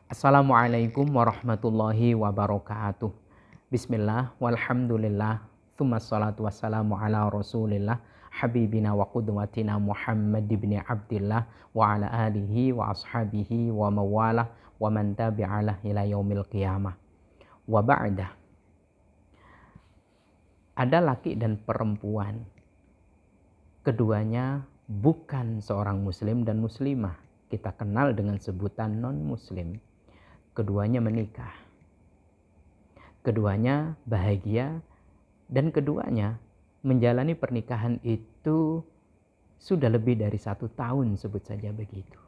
Assalamualaikum warahmatullahi wabarakatuh. Bismillah, walhamdulillah, thumma salatu wassalamu ala rasulillah, habibina wa qudwatina Muhammad ibn Abdillah, wa ala alihi wa ashabihi wa mawalah, wa man tabi'alah ila yaumil qiyamah. Wa ba'dah. Ada laki dan perempuan. Keduanya bukan seorang muslim dan muslimah. Kita kenal dengan sebutan non-muslim. Keduanya menikah. Keduanya bahagia dan keduanya menjalani pernikahan itu sudah lebih dari 1 tahun, sebut saja begitu.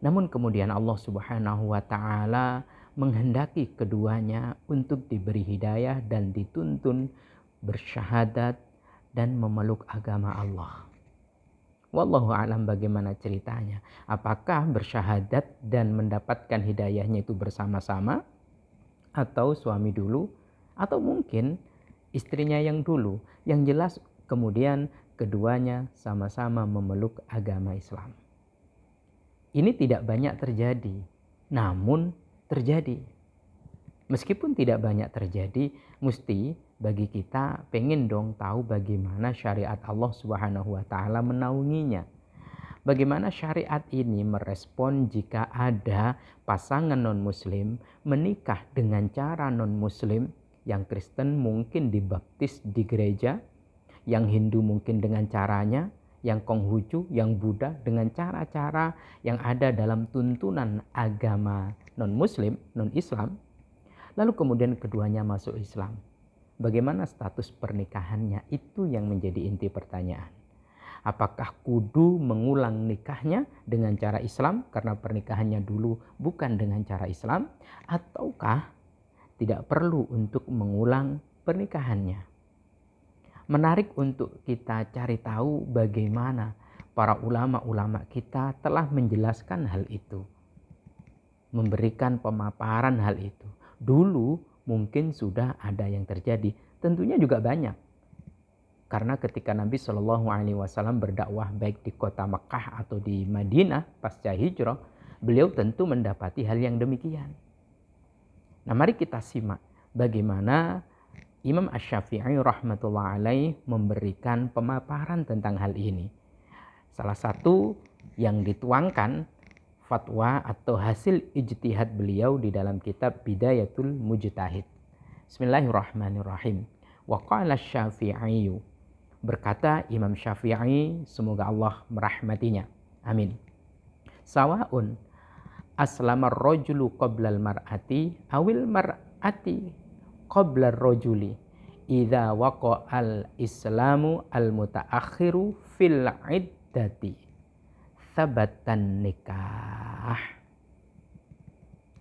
Namun kemudian Allah Subhanahu wa Ta'ala menghendaki keduanya untuk diberi hidayah dan dituntun bersyahadat dan memeluk agama Allah. Wallahu a'lam bagaimana ceritanya. Apakah bersyahadat dan mendapatkan hidayahnya itu bersama-sama, atau suami dulu, atau mungkin istrinya yang dulu. Yang jelas kemudian keduanya sama-sama memeluk agama Islam. Ini tidak banyak terjadi, namun terjadi. Meskipun tidak banyak terjadi, mesti bagi kita pengen dong tahu bagaimana syariat Allah Subhanahu wa Ta'ala menaunginya. Bagaimana syariat ini merespon jika ada pasangan non-muslim menikah dengan cara non-muslim. Yang Kristen mungkin dibaptis di gereja, yang Hindu mungkin dengan caranya, yang Konghucu, yang Buddha dengan cara-cara yang ada dalam tuntunan agama non-muslim, non-Islam. Lalu kemudian keduanya masuk Islam. Bagaimana status pernikahannya? Itu yang menjadi inti pertanyaan. Apakah kudu mengulang nikahnya dengan cara Islam karena pernikahannya dulu bukan dengan cara Islam, ataukah tidak perlu untuk mengulang pernikahannya? Menarik untuk kita cari tahu bagaimana para ulama-ulama kita telah menjelaskan hal itu, memberikan pemaparan hal itu. Dulu mungkin sudah ada yang terjadi, tentunya juga banyak. Karena ketika Nabi Shallallahu Alaihi Wasallam berdakwah baik di kota Makkah atau di Madinah pasca hijrah, beliau tentu mendapati hal yang demikian. Nah, mari kita simak bagaimana Imam Asy-Syafi'i rahmatullah alaih memberikan pemaparan tentang hal ini. Salah satu yang dituangkan fatwa atau hasil ijtihad beliau di dalam kitab Bidayatul Mujtahid. Bismillahirrahmanirrahim. Wa qala Asy-Syafi'i, berkata Imam Syafi'i, semoga Allah merahmatinya. Amin. Sawa'un aslamar rajulu qablal mar'ati awil mar'ati qablar rajuli idza waqa'al islamu al mutaakhiru fil iddati sabatan nikah.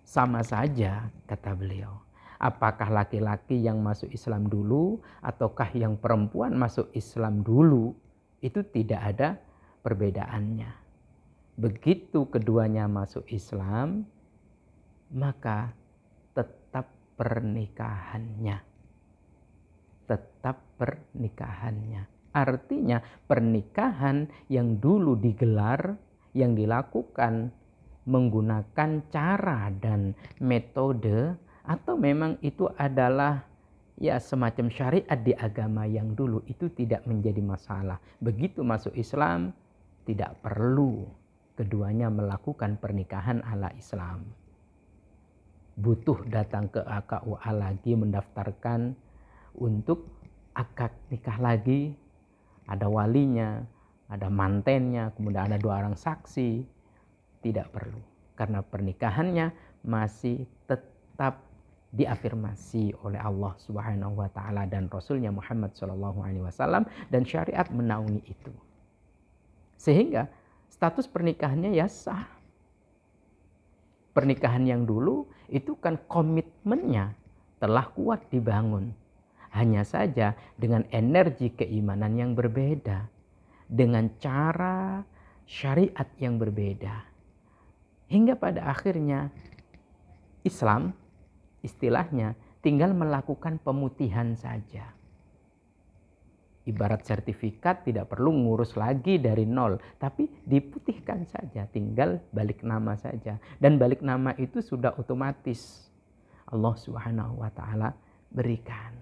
Sama saja, kata beliau. Apakah laki-laki yang masuk Islam dulu ataukah yang perempuan masuk Islam dulu, itu tidak ada perbedaannya. Begitu keduanya masuk Islam, maka tetap pernikahannya. Tetap pernikahannya. Artinya pernikahan yang dulu digelar, yang dilakukan menggunakan cara dan metode, atau memang itu adalah ya semacam syariat di agama yang dulu, itu tidak menjadi masalah. Begitu masuk Islam, tidak perlu keduanya melakukan pernikahan ala Islam. Butuh datang ke KUA lagi mendaftarkan untuk akad nikah lagi, ada walinya, ada mantennya, kemudian ada 2 orang saksi. Tidak perlu, karena pernikahannya masih tetap diafirmasi oleh Allah Subhanahu wa Ta'ala dan Rasulnya Muhammad Sallallahu Alaihi Wasallam, dan syariat menaungi itu. Sehingga status pernikahannya ya sah. Pernikahan yang dulu itu kan komitmennya telah kuat dibangun. Hanya saja dengan energi keimanan yang berbeda, dengan cara syariat yang berbeda. Hingga pada akhirnya Islam istilahnya tinggal melakukan pemutihan saja. ibarat sertifikat, tidak perlu ngurus lagi dari nol, tapi diputihkan saja, tinggal balik nama saja. Dan balik nama itu sudah otomatis Allah Subhanahu wa taala berikan.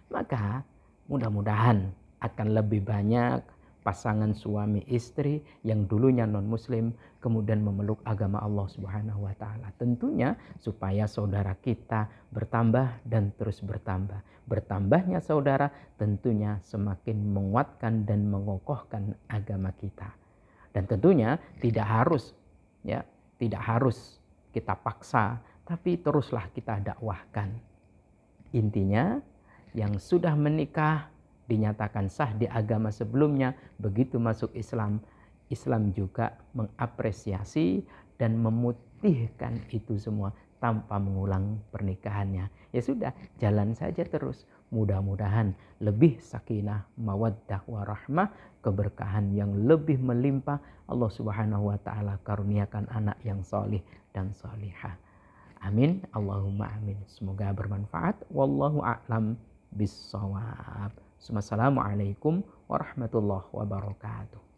Maka mudah-mudahan akan lebih banyak pasangan suami istri yang dulunya non-muslim kemudian memeluk agama Allah Subhanahu wa taala. Tentunya supaya saudara kita bertambah dan terus bertambah. Bertambahnya saudara tentunya semakin menguatkan dan mengokohkan agama kita. Dan tentunya tidak harus kita paksa, tapi teruslah kita dakwahkan. Intinya yang sudah menikah dinyatakan sah di agama sebelumnya, begitu masuk Islam, Islam juga mengapresiasi dan memutihkan itu semua tanpa mengulang pernikahannya. Ya sudah, jalan saja terus. Mudah-mudahan lebih sakinah, mawaddah, warahmah, keberkahan yang lebih melimpah Allah Subhanahu wa taala karuniakan anak yang solih dan solihah. Amin, Allahumma amin. Semoga bermanfaat. Wallahu a'lam bissawab. Assalamualaikum warahmatullahi wabarakatuh.